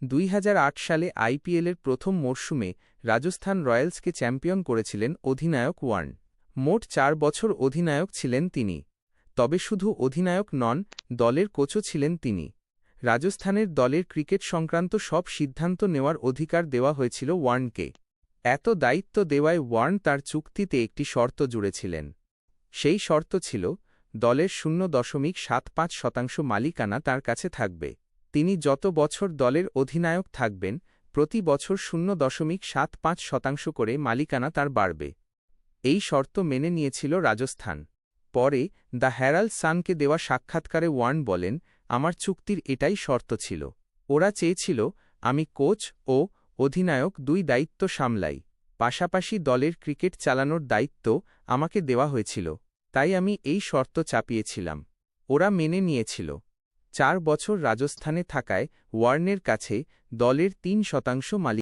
2008 সালে আইপিএলের প্রথম মরশুমে রাজস্থান রয়্যালসকে চ্যাম্পিয়ন করেছিলেন অধিনায়ক ওয়ার্ন। মোট 4 বছর অধিনায়ক ছিলেন তিনি। তবে শুধু অধিনায়ক নন, দলের কোচও ছিলেন তিনি। রাজস্থানের দলের ক্রিকেট সংক্রান্ত সব সিদ্ধান্ত নেওয়ার অধিকার দেওয়া হয়েছিল ওয়ার্নকে। এত দায়িত্ব দেওয়ায় ওয়ার্ন তার চুক্তিতে একটি শর্ত জুড়েছিলেন। সেই শর্ত ছিল, দলের 0.75% মালিকানা তার কাছে থাকবে। তিনি যত বছর দলের অধিনায়ক থাকবেন, প্রতি বছর 0.75% করে মালিকানা তার বাড়বে। এই শর্ত মেনে নিয়েছিল রাজস্থান। পরে দ্য হেরাল্ড সানকে দেওয়া সাক্ষাৎকারে ওয়ার্ন বলেন, আমার চুক্তির এটাই শর্ত ছিল। ওরা চেয়েছিল আমি কোচ ও অধিনায়ক দুই দায়িত্ব সামলাই, পাশাপাশি দলের ক্রিকেট চালানোর দায়িত্ব আমাকে দেওয়া হয়েছিল, তাই আমি এই শর্ত চাপিয়েছিলাম। ওরা মেনে নিয়েছিল। 4 বছর রাজস্থানে থাকায় ওয়ার্নের কাছে দলের 3% মালিকানা